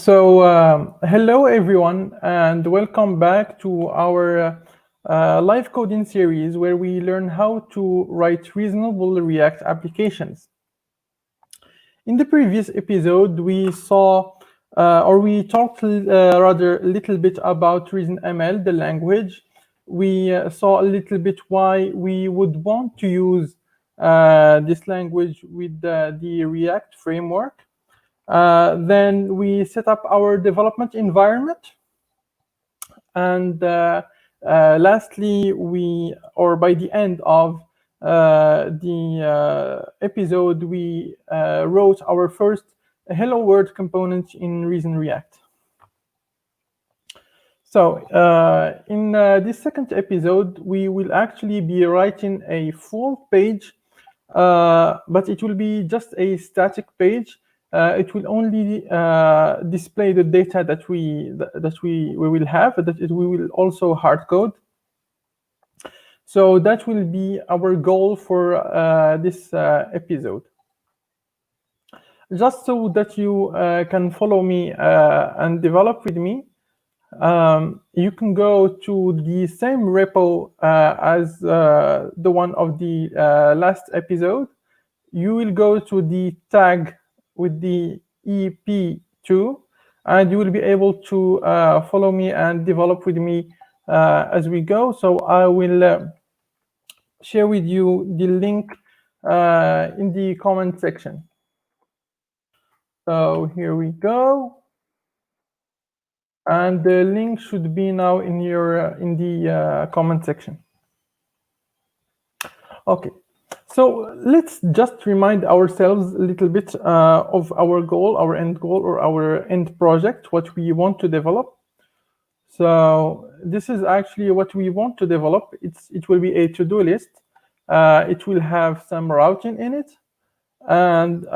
Hello everyone, and welcome back to our live coding series where we learn how to write reasonable React applications. In the previous episode, we saw, we talked rather a little bit about ReasonML, the language. We saw a little bit why we would want to use this language with the React framework. Then we set up our development environment. And lastly, by the end of the episode, we wrote our first hello world component in Reason React. So in this second episode, we will actually be writing a full page, but it will be just a static page. It will only display the data that we will have, we will also hard code. So that will be our goal for this episode. Just so that you can follow me and develop with me, you can go to the same repo as the one of the last episode. You will go to the tag with the EP2, and you will be able to follow me and develop with me as we go. So I will share with you the link in the comment section. So here we go, and the link should be now in the comment section. Okay. So let's just remind ourselves a little bit of our goal, our end goal, or our end project, what we want to develop. So this is actually what we want to develop. It will be a to-do list. It will have some routing in it, and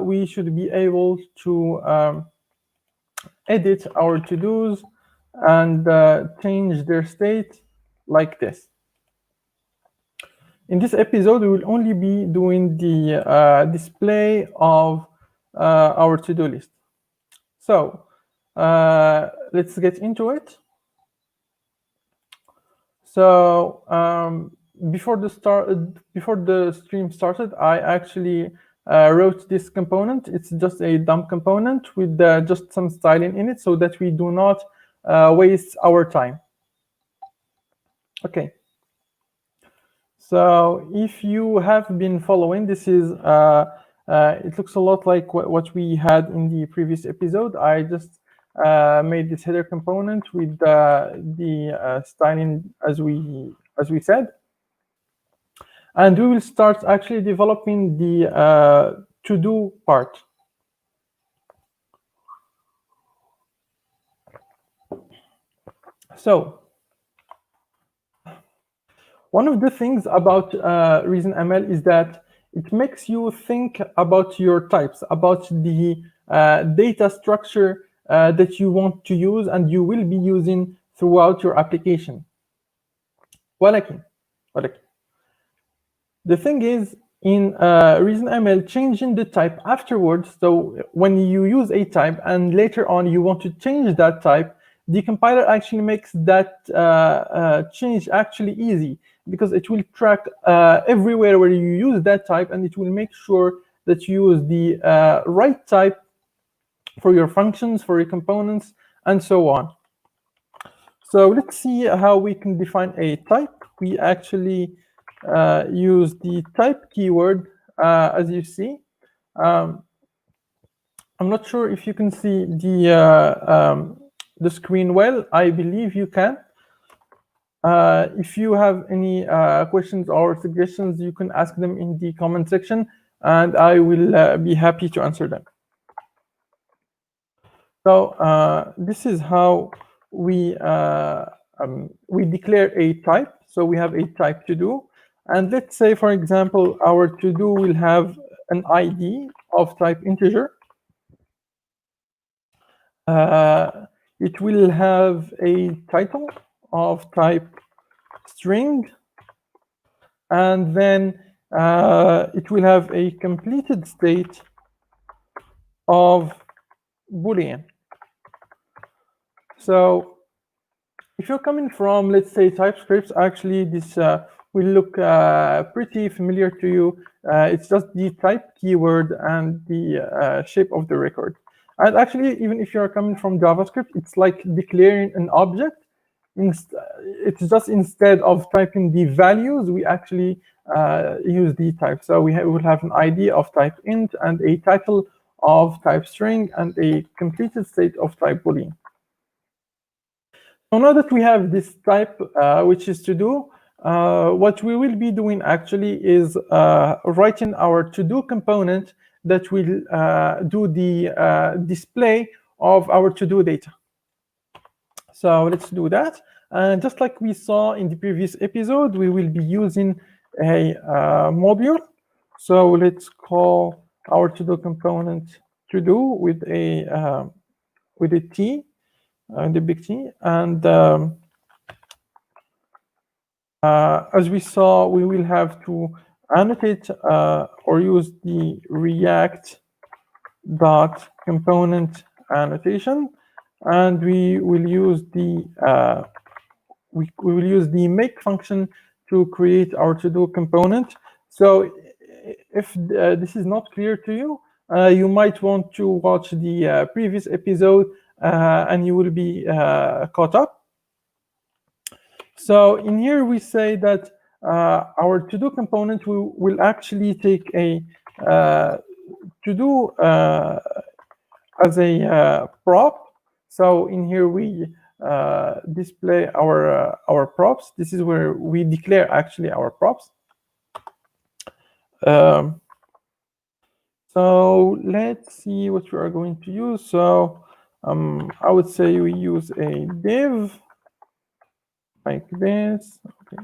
we should be able to edit our to-dos and change their state like this. In this episode, we will only be doing the display of our to-do list. So let's get into it. So before the stream started, I actually wrote this component. It's just a dump component with just some styling in it, so that we do not waste our time. Okay. So if you have been following, this is it looks a lot like what we had in the previous episode. I just made this header component with the styling as we said, and we will start actually developing the to-do part. So one of the things about ReasonML is that it makes you think about your types, about the data structure that you want to use and you will be using throughout your application. ولكن the thing is, in ReasonML, changing the type afterwards, so when you use a type and later on you want to change that type, the compiler actually makes that change actually easy, because it will track everywhere where you use that type, and it will make sure that you use the right type for your functions, for your components, and so on. So let's see how we can define a type. We actually use the type keyword, as you see. I'm not sure if you can see the screen well. I believe you can. If you have any questions or suggestions, you can ask them in the comment section, and I will be happy to answer them. So this is how we declare a type. So we have a type to do, and let's say, for example, our to do will have an ID of type integer. It will have a title of type string, and then it will have a completed state of Boolean. So if you're coming from, let's say, TypeScript, actually this will look pretty familiar to you. It's just the type keyword and the shape of the record. And actually, even if you're coming from JavaScript, it's like declaring an object. It's just instead of typing the values, we actually use the type. So we will have an ID of type int and a title of type string and a completed state of type boolean. So now that we have this type, which is to do, what we will be doing actually is writing our to-do component that will do the display of our to-do data. So let's do that. And just like we saw in the previous episode, we will be using a module. So let's call our to-do component to-do with a T. The big T, and as we saw, we will have to annotate or use the React.component annotation, and we will use the make function to create our to-do component. So if this is not clear to you, you might want to watch the previous episode and you will be caught up. So in here we say that our to-do component will actually take a to-do as a prop. So in here we display our props. This is where we declare actually our props. So let's see what we are going to use. So I would say we use a div like this. Okay.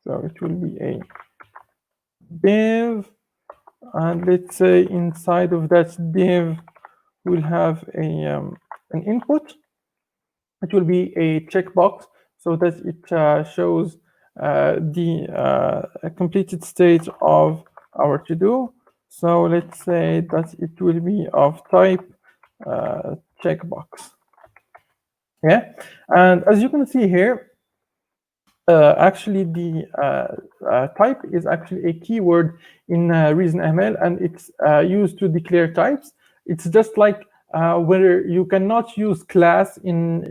So it will be a div, and let's say inside of that div we'll have an input. It will be a checkbox so that it shows the completed state of our to-do. So let's say that it will be of type checkbox. Yeah, and as you can see here, actually the type is actually a keyword in ReasonML, and it's used to declare types. It's just like where you cannot use class in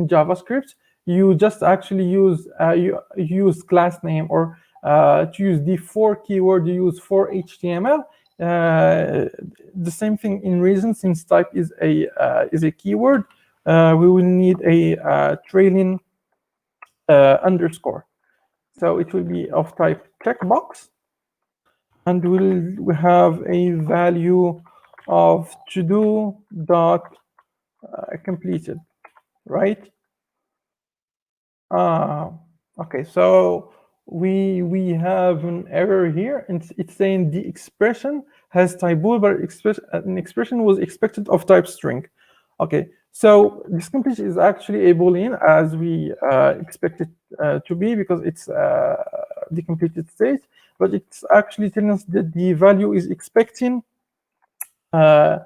JavaScript. You just actually use you use class name, or to use the for keyword, you use for HTML. The same thing in Reason, since type is a keyword. We will need a trailing underscore. So it will be of type checkbox, and we'll have a value of to-do dot completed, right? Okay, so we have an error here, and it's saying the expression has type bool, but an expression was expected of type string. Okay, so this completion is actually a boolean, as we expect it to be, because it's the completed state, but it's actually telling us that the value is expecting a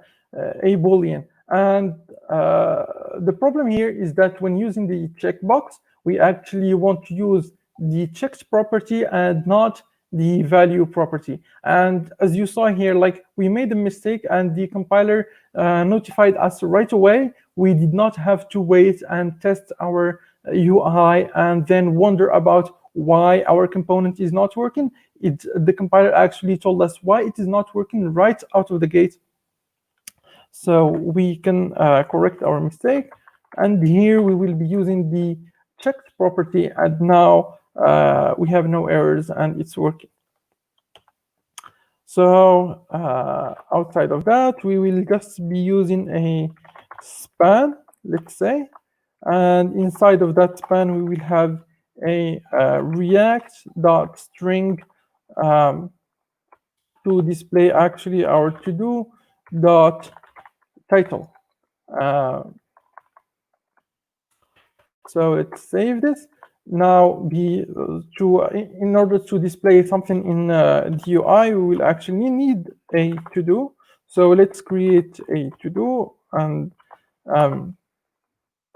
boolean. And the problem here is that when using the checkbox, we actually want to use the checked property and not the value property. And as you saw here, like, we made a mistake and the compiler notified us right away. We did not have to wait and test our UI and then wonder about why our component is not working. The compiler actually told us why it is not working right out of the gate. So we can correct our mistake. And here we will be using the checked property, and now we have no errors and it's working. So outside of that, we will just be using a span, let's say, and inside of that span we will have a react.string to display actually our to-do dot title. So let's save this. Now, in order to display something in the UI, we will actually need a to-do. So let's create a to-do, and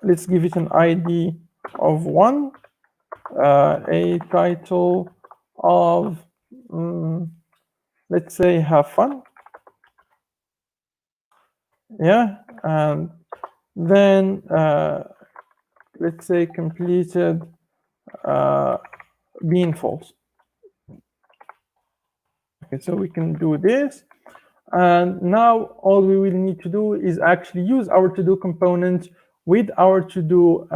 let's give it an ID of 1, a title of, let's say, have fun. Yeah, and then let's say completed being false. Okay, so we can do this. And now all we will need to do is actually use our to-do component with our to-do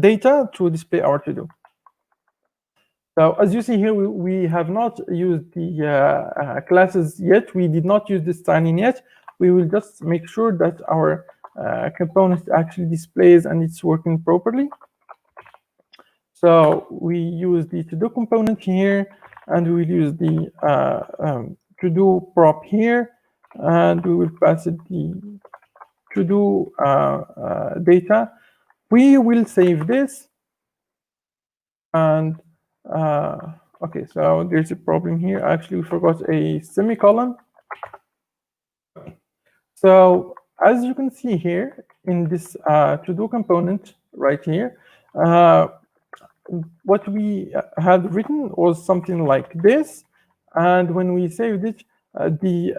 data to display our to-do. So as you see here, we have not used the classes yet. We did not use the styling yet. We will just make sure that our component actually displays and it's working properly. So we use the to-do component here, and we will use the to-do prop here, and we will pass it the to-do data. We will save this, and okay, so there's a problem here. Actually, we forgot a semicolon. So as you can see here in this to-do component right here, what we had written was something like this, and when we saved it, the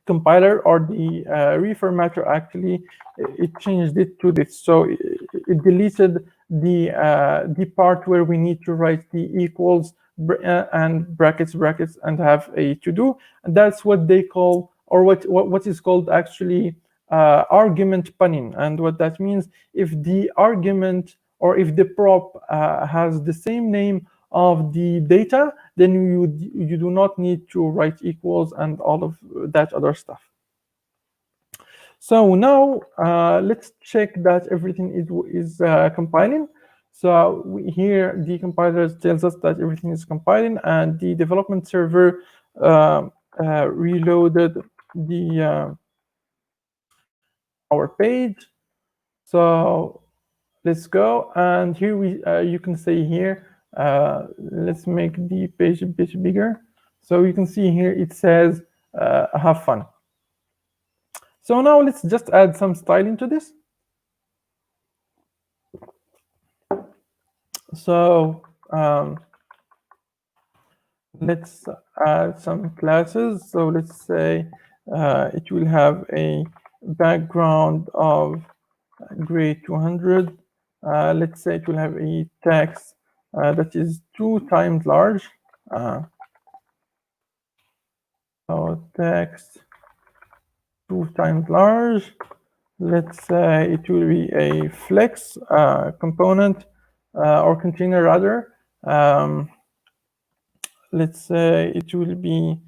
compiler or the reformatter actually it changed it to this. So it deleted the part where we need to write the equals and brackets and have a to do, and that's what they call, or what is called actually argument punning. And what that means, if the argument or if the prop has the same name of the data, then you do not need to write equals and all of that other stuff. So now let's check that everything is compiling. So here the compiler tells us that everything is compiling, and the development server reloaded the our page. So let's go, and here you can see here, let's make the page a bit bigger. So you can see here it says have fun. So now let's just add some styling to this. So let's add some classes. So let's say it will have a background of grade 200. Let's say it will have a text that is 2 times large. So text 2 times large. Let's say it will be a flex component or container rather. Let's say it will be,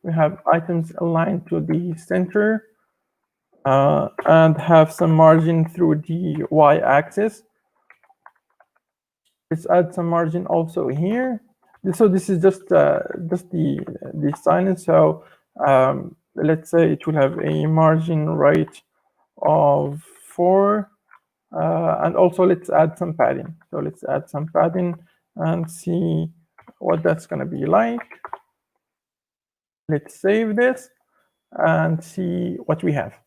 we have items aligned to the center and have some margin through the y-axis. Let's add some margin also here. So this is just the silence. So let's say it will have a margin right of 4, and also let's add some padding. So let's add some padding and see what that's going to be like. Let's save this and see what we have.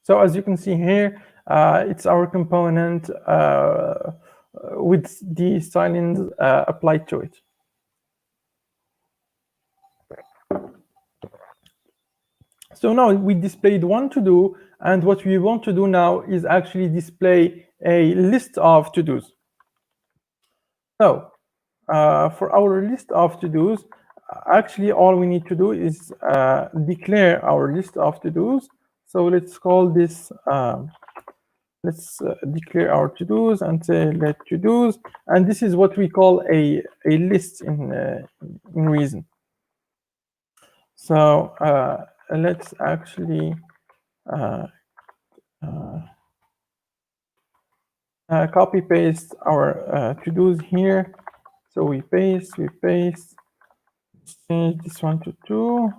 So as you can see here, it's our component with the styling applied to it. So now we displayed one to-do, and what we want to do now is actually display a list of to-dos. So for our list of to-dos, actually all we need to do is declare our list of to-dos. So let's call this, let's declare our to-dos and say let to-dos, and this is what we call a list in Reason. So let's actually copy paste our to-dos here. So we paste, change this one to 2.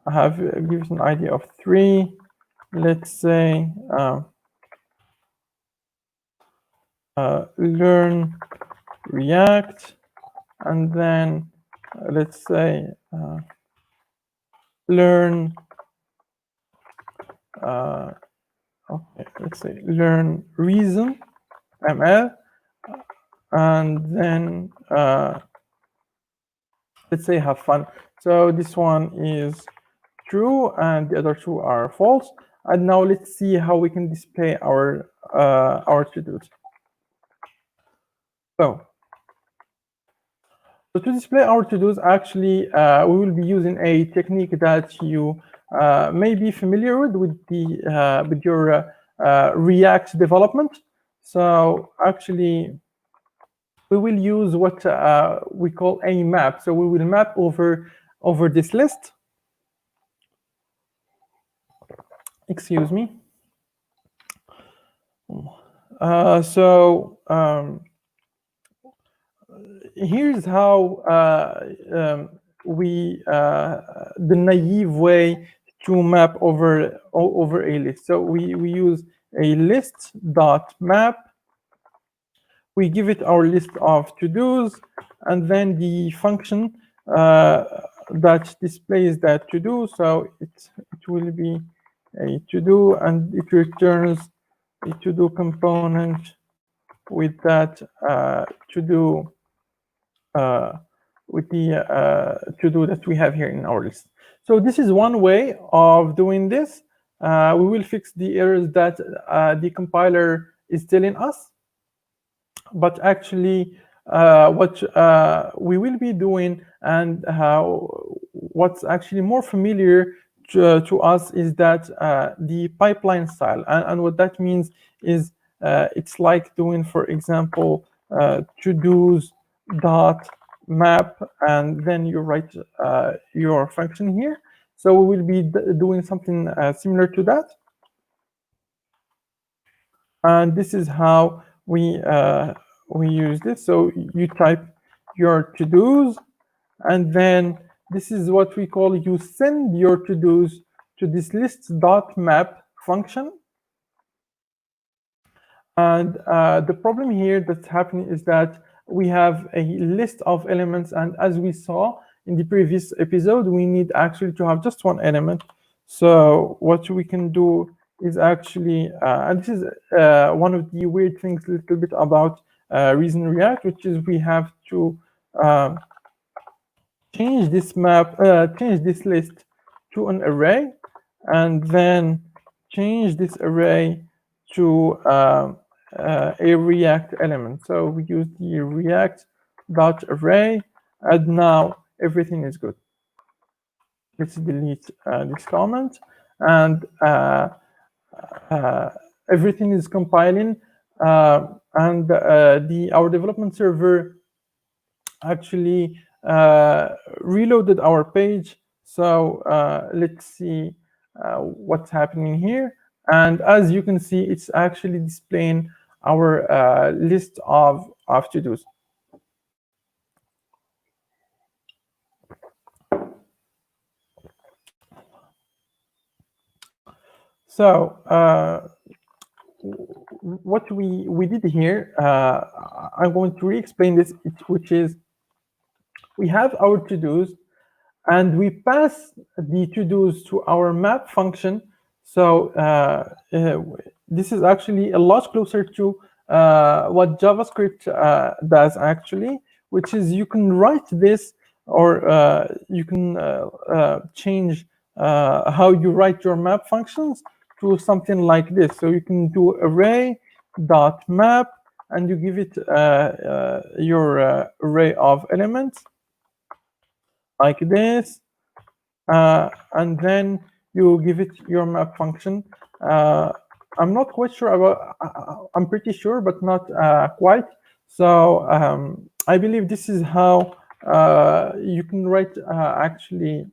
I have give it an ID of 3. Let's say learn React, and then let's say learn okay, let's say learn ReasonML, and then let's say have fun. So this one is true and the other two are false. And now let's see how we can display our to-dos. So to display our to-dos, actually, we will be using a technique that you may be familiar with your React development. So actually, we will use what we call a map. So we will map over this list. Excuse me. Here's how the naive way to map over a list. So we use a list dot map. We give it our list of to-dos, and then the function that displays that to-do. So it will be a to-do, and it returns a to-do component with that to-do with the to-do that we have here in our list. So this is one way of doing this. We will fix the errors that the compiler is telling us. But actually, what we will be doing, and what's actually more familiar to us, is that the pipeline style. And what that means is it's like doing, for example, to-dos dot map, and then you write your function here. So we will be doing something similar to that. And this is how we use this. So you type your to-dos, and then this is what we call, you send your to-dos to this list.map function. And the problem here that's happening is that we have a list of elements, and as we saw in the previous episode, we need actually to have just one element. So what we can do is actually, and this is one of the weird things a little bit about Reason React, which is we have to change this map, change this list to an array, and then change this array to a React element. So we use the React.array, and now everything is good. Let's delete this comment, and everything is compiling, and our development server actually reloaded our page. So let's see what's happening here. And as you can see, it's actually displaying our list of to-dos. So what we did here, I'm going to re-explain this, which is we have our to-dos, and we pass the to-dos to our map function. So this is actually a lot closer to what JavaScript does actually, which is you can write this, or you can change how you write your map functions to something like this. So you can do array.map, and you give it your array of elements like this, and then you give it your map function. I'm not quite sure about, I'm pretty sure, but not quite. So I believe this is how you can write actually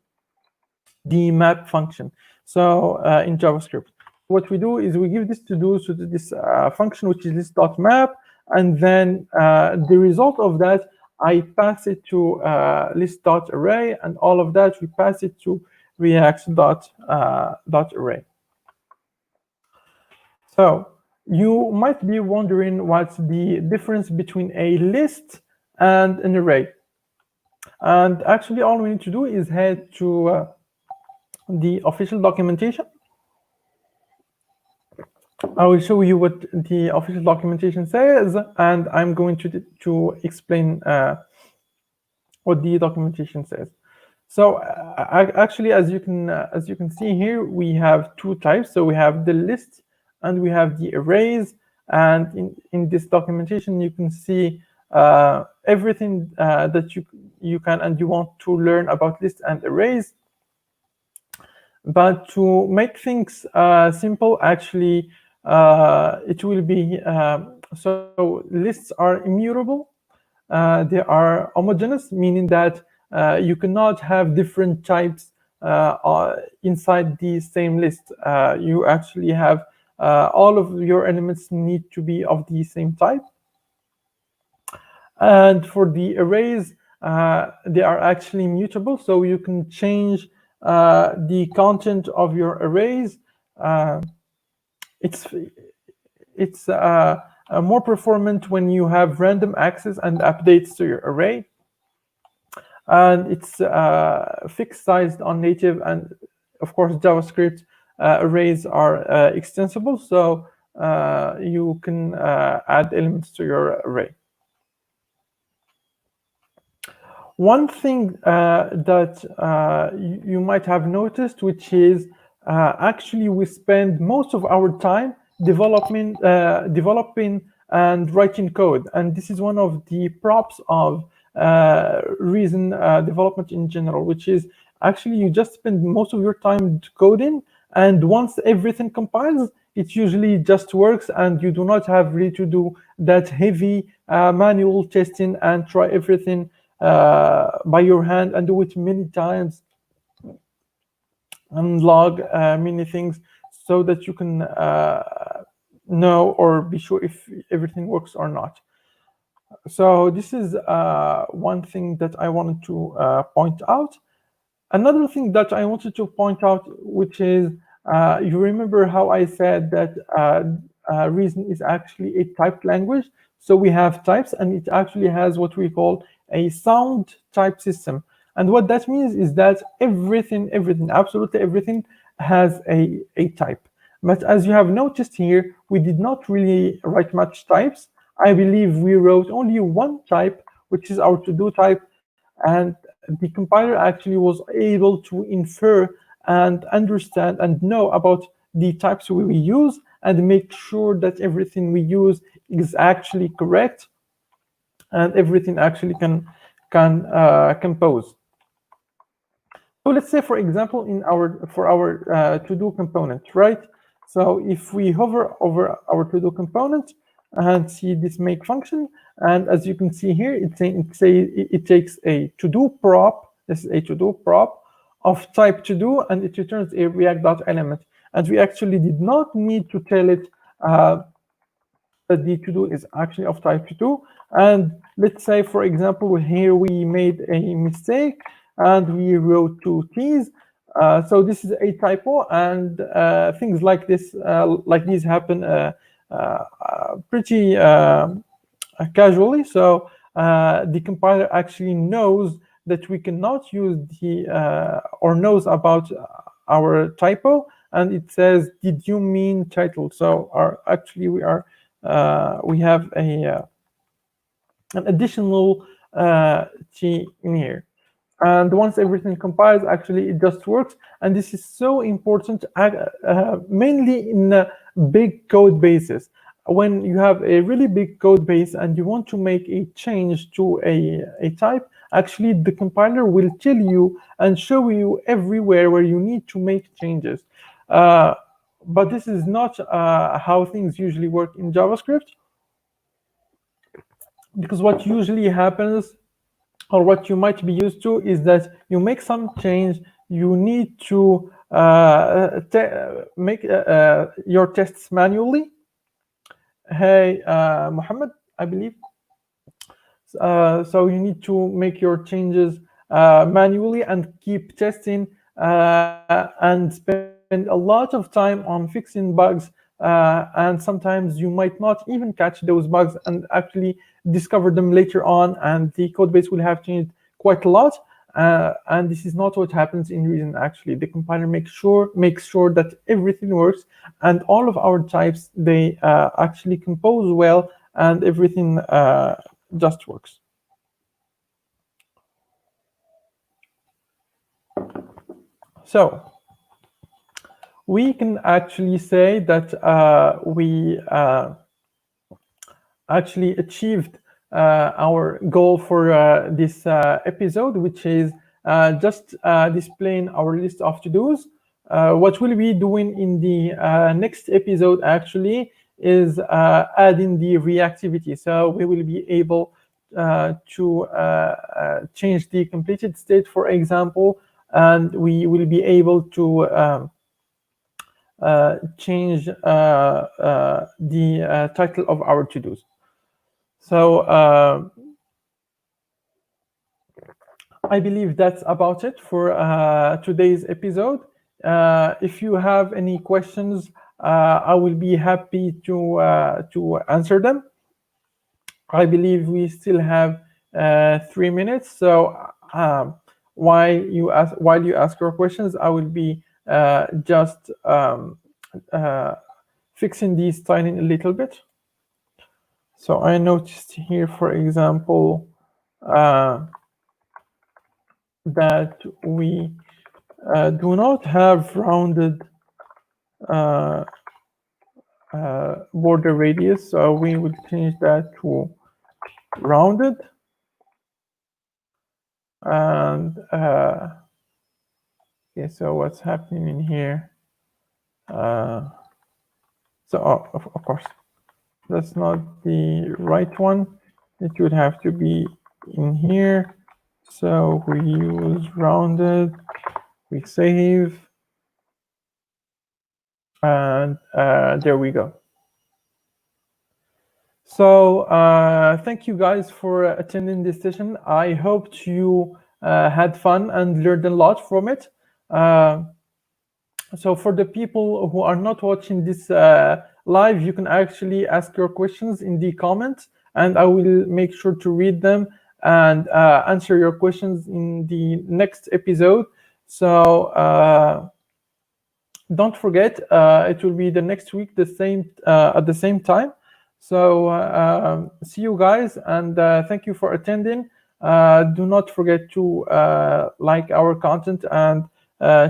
the map function. So in JavaScript, what we do is we give this to this function, which is list.map, and then the result of that, I pass it to list.array, and all of that we pass it to react.array. So you might be wondering what's the difference between a list and an array. And actually, all we need to do is head to the official documentation. I will show you what the official documentation says, and I'm going to explain what the documentation says. So actually, as you can see here, we have two types. So we have the list and we have the arrays. And in this documentation, you can see everything that you can and you want to learn about lists and arrays. But to make things simple, actually, it will be so lists are immutable. They are homogeneous, meaning that you cannot have different types inside the same list. You actually have all of your elements need to be of the same type. And for the arrays, they are actually mutable, so you can change the content of your arrays. It's more performant when you have random access and updates to your array. And it's fixed sized on native, and of course JavaScript arrays are extensible, so you can add elements to your array. One thing that you might have noticed, which is actually we spend most of our time developing and writing code, and this is one of the props of Reason development in general, which is actually you just spend most of your time coding, and once everything compiles, it usually just works, and you do not have really to do that heavy manual testing and try everything by your hand and do it many times and log many things so that you can know or be sure if everything works or not. So this is one thing that I wanted to point out. Another thing that I wanted to point out, which is you remember how I said that Reason is actually a typed language. So we have types, and it actually has what we call a sound type system. And what that means is that everything, absolutely everything has a type. But as you have noticed here, we did not really write much types. I believe we wrote only one type, which is our to-do type, and the compiler actually was able to infer and understand and know about the types we use and make sure that everything we use is actually correct and everything actually can compose. So let's say, for example, for our to-do component, right? So if we hover over our to-do component and see this make function, and as you can see here, it takes a to-do prop. This is a to-do prop of type to-do, and it returns a react.element. And we actually did not need to tell it that the to-do is actually of type to-do. And let's say, for example, here we made a mistake and we wrote two T's. So this is a typo, and things like this, like these happen pretty casually. So the compiler actually knows that we cannot use the or knows about our typo, and it says, "Did you mean title?" So actually we have an additional T in here. And once everything compiles, actually it just works. And this is so important, mainly in big code bases. When you have a really big code base and you want to make a change to a type, actually the compiler will tell you and show you everywhere where you need to make changes. But this is not how things usually work in JavaScript, because what usually happens, or what you might be used to, is that you make some change, you need to make your tests manually. Hey, Mohammed, I believe. So you need to make your changes manually and keep testing and spend a lot of time on fixing bugs. And sometimes you might not even catch those bugs and actually discover them later on, and the code base will have changed quite a lot. And this is not what happens in Reason. Actually, the compiler makes sure that everything works, and all of our types, they actually compose well, and everything just works. So we can actually say that we actually achieved our goal for this episode, which is just displaying our list of to-dos. What we'll be doing in the next episode actually is adding the reactivity. So we will be able to change the completed state, for example, and we will be able to change the title of our to-dos. So I believe that's about it for today's episode. If you have any questions, I will be happy to answer them. I believe we still have 3 minutes. So while you ask your questions, I will be just fixing the styling a little bit. So I noticed here, for example, that we do not have rounded border radius, so we will change that to rounded. And okay, so what's happening in here? Of course, that's not the right one. It would have to be in here. So we use rounded, we save, and there we go. So thank you guys for attending this session. I hope you had fun and learned a lot from it. So for the people who are not watching this live, you can actually ask your questions in the comments, and I will make sure to read them and answer your questions in the next episode. So don't forget, it will be the next week, at the same time. So see you guys, and thank you for attending. Do not forget to like our content and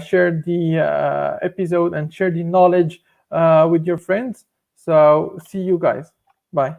share the episode and share the knowledge with your friends. So see you guys. Bye.